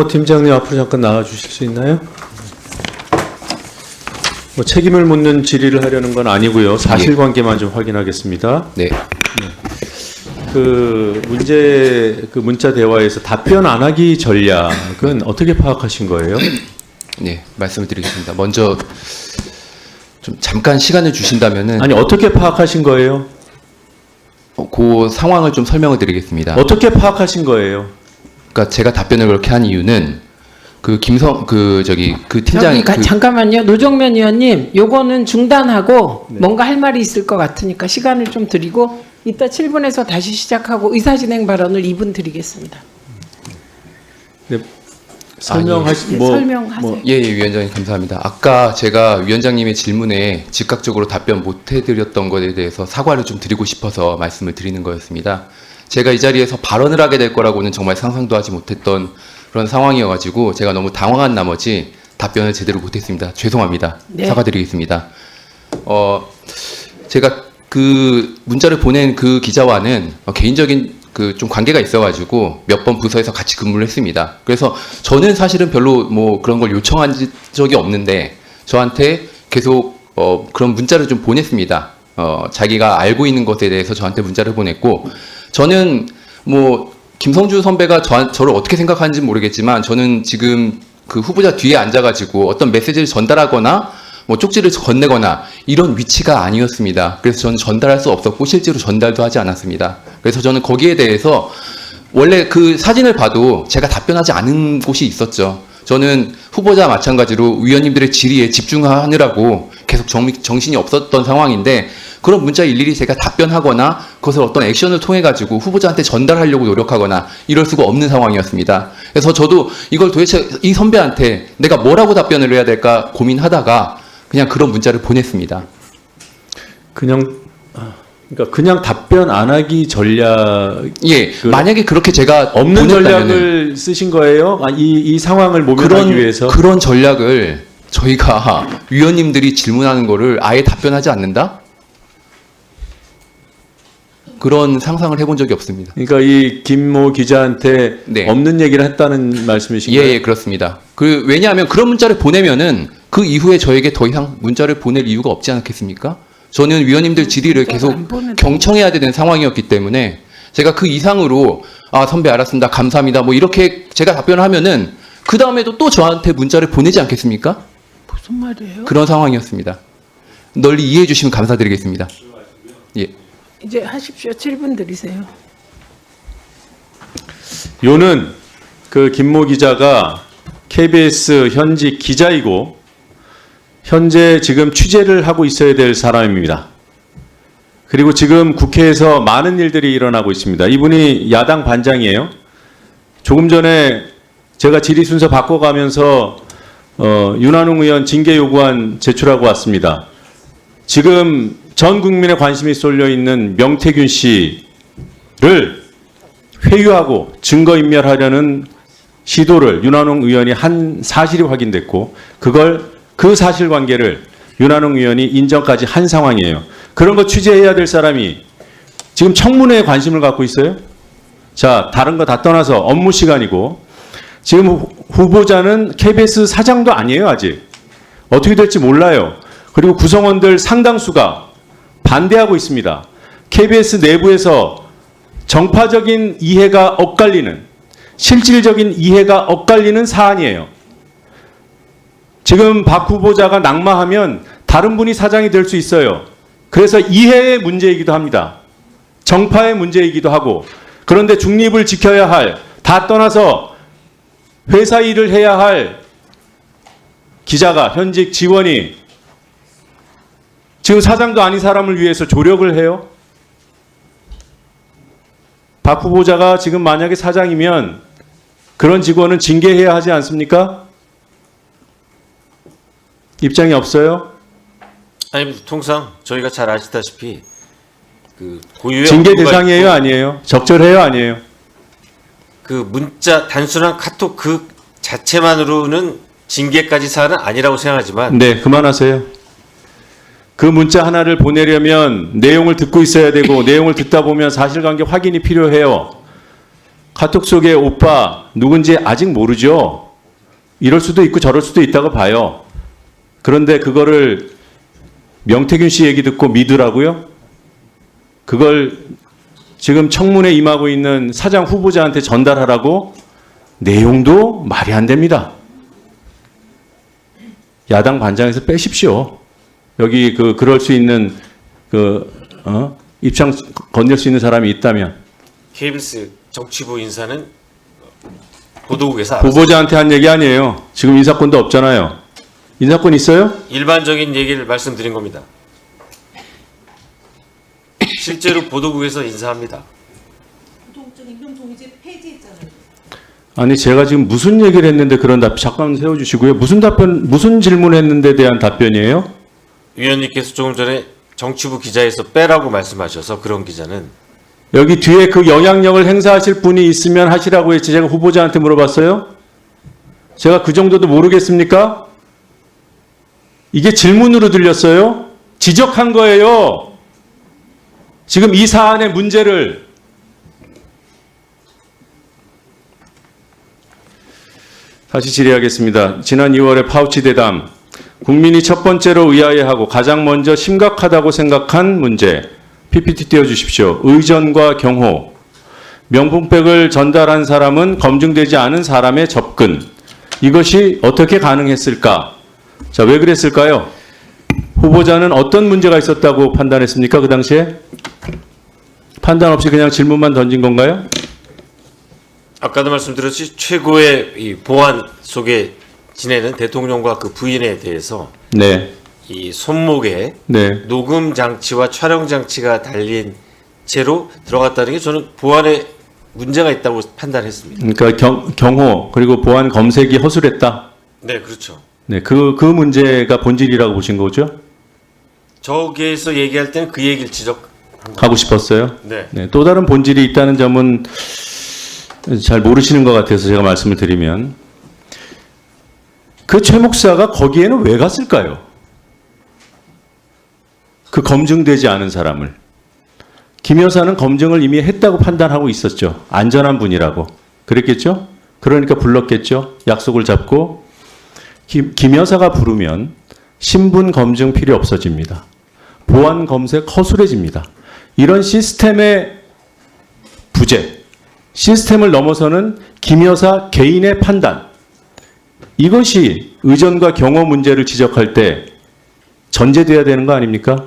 팀장님 앞으로 잠깐 나와 주실 수 있나요? 뭐 책임을 묻는 질의를 하려는 건 아니고요. 사실관계만 좀 확인하겠습니다. 네. 그 문자 대화에서 답변 안 하기 전략은 어떻게 파악하신 거예요? 네, 말씀을 드리겠습니다. 먼저 좀 잠깐 시간을 주신다면은 아니 어떻게 파악하신 거예요? 그 상황을 좀 설명을 드리겠습니다. 어떻게 파악하신 거예요? 그러니까 제가 답변을 그렇게 한 이유는 그 팀장이 잠깐만요. 노정면 의원님, 요거는 중단하고 뭔가 할 말이 있을 것 같으니까 시간을 좀 드리고 이따 7분에서 다시 시작하고 의사진행 발언을 2분 드리겠습니다. 네, 설명하시 설명하세요. 예, 위원장님 감사합니다. 아까 제가 위원장님의 질문에 즉각적으로 답변 못 해드렸던 것에 대해서 사과를 좀 드리고 싶어서 말씀을 드리는 거였습니다. 제가 이 자리에서 발언을 하게 될 거라고는 정말 상상도 하지 못했던 그런 상황이어가지고 제가 너무 당황한 나머지 답변을 제대로 못했습니다. 죄송합니다. 네. 사과드리겠습니다. 제가 그 문자를 보낸 그 기자와는 개인적인 그 좀 관계가 있어가지고 몇 번 부서에서 같이 근무를 했습니다. 그래서 저는 사실은 별로 뭐 그런 걸 요청한 적이 없는데 저한테 계속 그런 문자를 좀 보냈습니다. 자기가 알고 있는 것에 대해서 저한테 문자를 보냈고 저는 뭐 김성주 선배가 저를 어떻게 생각하는지 모르겠지만 저는 지금 그 후보자 뒤에 앉아가지고 어떤 메시지를 전달하거나 뭐 쪽지를 건네거나 이런 위치가 아니었습니다. 그래서 저는 전달할 수 없었고 실제로 전달도 하지 않았습니다. 그래서 저는 거기에 대해서 원래 그 사진을 봐도 제가 답변하지 않은 곳이 있었죠. 저는 후보자 마찬가지로 위원님들의 질의에 집중하느라고 계속 정신이 없었던 상황인데 그런 문자 일일이 제가 답변하거나 그것을 어떤 액션을 통해 가지고 후보자한테 전달하려고 노력하거나 이럴 수가 없는 상황이었습니다. 그래서 저도 이걸 도대체 이 선배한테 내가 뭐라고 답변을 해야 될까 고민하다가 그냥 그런 문자를 보냈습니다. 그러니까 그냥 답변 안 하기 전략. 예, 만약에 그렇게 제가 없는 전략을 쓰신 거예요? 이 상황을 모면하기 위해서? 그런 전략을 저희가 위원님들이 질문하는 거를 아예 답변하지 않는다? 그런 상상을 해본 적이 없습니다. 그러니까 이 김모 기자한테 네. 없는 얘기를 했다는 말씀이신가요? 예, 그렇습니다. 왜냐하면 그런 문자를 보내면은 그 이후에 저에게 더 이상 문자를 보낼 이유가 없지 않겠습니까? 저는 위원님들 질의를 계속 경청해야 되는 상황이었기 때문에 제가 그 이상으로 선배 알았습니다. 감사합니다. 뭐 이렇게 제가 답변을 하면은 그 다음에도 또 저한테 문자를 보내지 않겠습니까? 무슨 말이에요? 그런 상황이었습니다. 널리 이해해 주시면 감사드리겠습니다. 예. 이제 하십시오. 7분 드리세요. 요는 그 김모 기자가 KBS 현직 기자이고 현재 지금 취재를 하고 있어야 될 사람입니다. 그리고 지금 국회에서 많은 일들이 일어나고 있습니다. 이분이 야당 반장이에요. 조금 전에 제가 질의 순서 바꿔가면서 윤한홍 의원 징계 요구안 제출하고 왔습니다. 지금 전 국민의 관심이 쏠려 있는 명태균 씨를 회유하고 증거인멸하려는 시도를 윤한홍 의원이 한 사실이 확인됐고 그 사실관계를 윤한홍 의원이 인정까지 한 상황이에요. 그런 거 취재해야 될 사람이 지금 청문회에 관심을 갖고 있어요? 자, 다른 거 다 떠나서 업무 시간이고 지금 후보자는 KBS 사장도 아니에요, 아직. 어떻게 될지 몰라요. 그리고 구성원들 상당수가 반대하고 있습니다. KBS 내부에서 정파적인 이해가 엇갈리는 실질적인 이해가 엇갈리는 사안이에요. 지금 박 후보자가 낙마하면 다른 분이 사장이 될 수 있어요. 그래서 이해의 문제이기도 합니다. 정파의 문제이기도 하고 그런데 중립을 지켜야 할 다 떠나서 회사 일을 해야 할 기자가 현직 지원이 지금 사장도 아닌 사람을 위해서 조력을 해요? 박 후보자가 지금 만약에 사장이면 그런 직원은 징계해야 하지 않습니까? 입장이 없어요? 아니 통상 저희가 잘 아시다시피 그 고유의 징계 대상이에요, 아니에요? 적절해요, 아니에요? 그 문자 단순한 카톡 그 자체만으로는 징계까지 사안은 아니라고 생각하지만 네, 그만하세요. 그 문자 하나를 보내려면 내용을 듣고 있어야 되고 내용을 듣다 보면 사실관계 확인이 필요해요. 카톡 속에 오빠 누군지 아직 모르죠. 이럴 수도 있고 저럴 수도 있다고 봐요. 그런데 그거를 명태균 씨 얘기 듣고 믿으라고요? 그걸 지금 청문회 임하고 있는 사장 후보자한테 전달하라고? 내용도 말이 안 됩니다. 야당 반장에서 빼십시오. 여기 그럴 수 있는 입장 건넬 수 있는 사람이 있다면. KBS 정치부 인사는 보도국에서 알았어요. 후보자한테 한 얘기 아니에요. 지금 인사권도 없잖아요. 인사권 있어요? 일반적인 얘기를 말씀드린 겁니다. 실제로 보도국에서 인사합니다. 부동층 임금 동의제 폐지했잖아요. 아니 제가 지금 무슨 얘기를 했는데 그런 답변 잠깐 세워주시고요. 무슨 질문했는데 대한 답변이에요? 위원님께서 조금 전에 정치부 기자에서 빼라고 말씀하셔서 그런 기자는 여기 뒤에 그 영향력을 행사하실 분이 있으면 하시라고 했지 제가 후보자한테 물어봤어요? 제가 그 정도도 모르겠습니까? 이게 질문으로 들렸어요? 지적한 거예요. 지금 이 사안의 문제를. 다시 질의하겠습니다. 지난 2월에 파우치 대담, 국민이 첫 번째로 의아해하고 가장 먼저 심각하다고 생각한 문제, PPT 띄워주십시오. 의전과 경호, 명품백을 전달한 사람은 검증되지 않은 사람의 접근, 이것이 어떻게 가능했을까? 자, 왜 그랬을까요? 후보자는 어떤 문제가 있었다고 판단했습니까? 그 당시에? 판단 없이 그냥 질문만 던진 건가요? 아까도 말씀드렸듯이 최고의 이 보안 속에 지내는 대통령과 그 부인에 대해서 네. 이 손목에 네. 녹음 장치와 촬영 장치가 달린 채로 들어갔다는 게 저는 보안에 문제가 있다고 판단했습니다. 그러니까 경호 그리고 보안 검색이 허술했다. 네, 그렇죠. 네, 그 문제가 본질이라고 보신 거죠? 저기에서 얘기할 때는 그 얘기를 하고 싶었어요. 네. 네, 또 다른 본질이 있다는 점은 잘 모르시는 것 같아서 제가 말씀을 드리면 그 최 목사가 거기에는 왜 갔을까요? 그 검증되지 않은 사람을. 김 여사는 검증을 이미 했다고 판단하고 있었죠. 안전한 분이라고. 그랬겠죠? 그러니까 불렀겠죠. 약속을 잡고 김 여사가 부르면 신분 검증 필요 없어집니다. 보안 검색 허술해집니다. 이런 시스템의 부재, 시스템을 넘어서는 김 여사 개인의 판단, 이것이 의전과 경호 문제를 지적할 때 전제돼야 되는 거 아닙니까?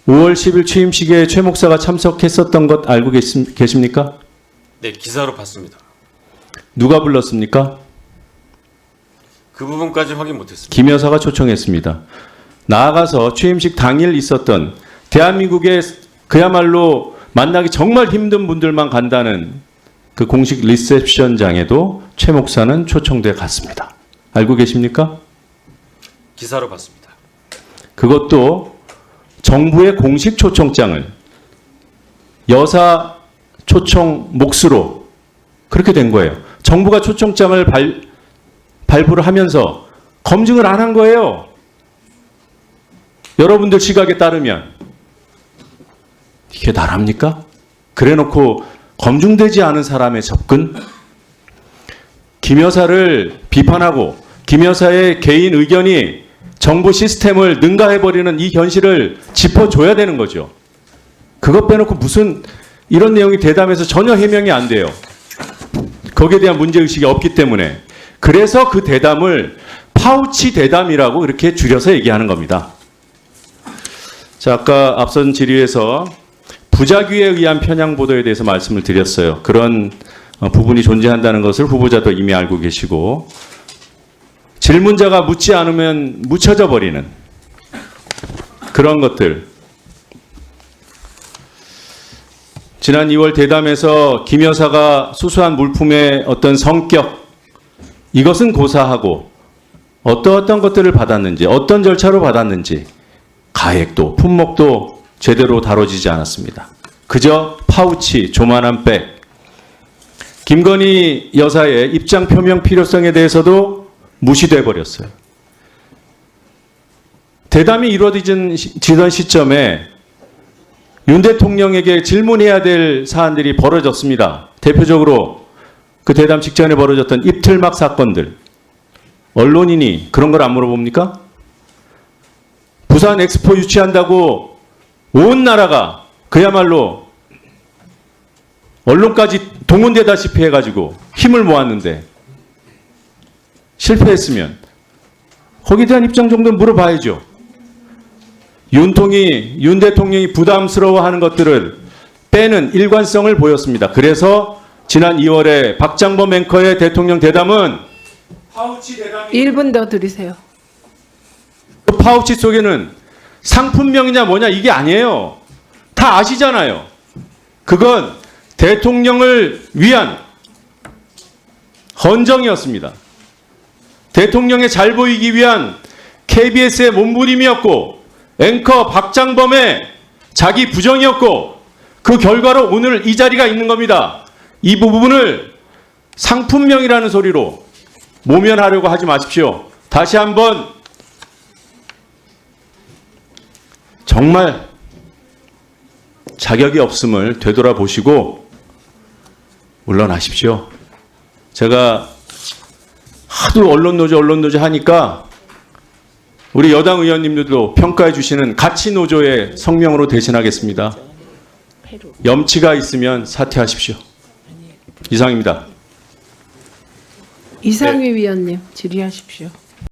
5월 10일 취임식에 최 목사가 참석했었던 것 알고 계십니까? 네, 기사로 봤습니다. 누가 불렀습니까? 그 부분까지 확인 못했습니다. 김 여사가 초청했습니다. 나아가서 취임식 당일 있었던 대한민국의 그야말로 만나기 정말 힘든 분들만 간다는 그 공식 리셉션장에도 최 목사는 초청돼 갔습니다. 알고 계십니까? 기사로 봤습니다. 그것도 정부의 공식 초청장을 여사 초청 몫으로 그렇게 된 거예요. 정부가 초청장을 발부를 하면서 검증을 안 한 거예요. 여러분들 시각에 따르면 이게 나랍니까? 그래놓고 검증되지 않은 사람의 접근? 김 여사를 비판하고 김 여사의 개인 의견이 정부 시스템을 능가해버리는 이 현실을 짚어줘야 되는 거죠. 그것 빼놓고 무슨 이런 내용이 대담에서 전혀 해명이 안 돼요. 거기에 대한 문제의식이 없기 때문에. 그래서 그 대담을 파우치 대담이라고 이렇게 줄여서 얘기하는 겁니다. 자, 아까 앞선 질의에서 부작위에 의한 편향 보도에 대해서 말씀을 드렸어요. 그런 부분이 존재한다는 것을 후보자도 이미 알고 계시고 질문자가 묻지 않으면 묻혀져 버리는 그런 것들. 지난 2월 대담에서 김 여사가 수수한 물품의 어떤 성격 이것은 고사하고 어떤 것들을 받았는지 어떤 절차로 받았는지 가액도 품목도 제대로 다뤄지지 않았습니다. 그저 파우치 조만한 백. 김건희 여사의 입장 표명 필요성에 대해서도 무시돼 버렸어요. 대담이 이루어지던 시점에 윤 대통령에게 질문해야 될 사안들이 벌어졌습니다. 대표적으로 그 대담 직전에 벌어졌던 입틀막 사건들. 언론인이 그런 걸 안 물어봅니까? 부산 엑스포 유치한다고 온 나라가 그야말로 언론까지 동원되다시피 해가지고 힘을 모았는데 실패했으면 거기에 대한 입장 정도는 물어봐야죠. 윤 대통령이 부담스러워하는 것들을 빼는 일관성을 보였습니다. 그래서 지난 2월에 박장범 앵커의 대통령 대담은 파우치 대담이 1분 더 드리세요. 그 파우치 속에는 상품명이냐 뭐냐 이게 아니에요. 다 아시잖아요. 그건 대통령을 위한 헌정이었습니다. 대통령에 잘 보이기 위한 KBS의 몸부림이었고 앵커 박장범의 자기 부정이었고 그 결과로 오늘 이 자리가 있는 겁니다. 이 부분을 상품명이라는 소리로 모면하려고 하지 마십시오. 다시 한번 정말 자격이 없음을 되돌아보시고 물러나십시오. 제가 하도 언론노조 하니까 우리 여당 의원님들도 평가해 주시는 가치노조의 성명으로 대신하겠습니다. 염치가 있으면 사퇴하십시오. 이상입니다. 이상희 위원님 질의하십시오.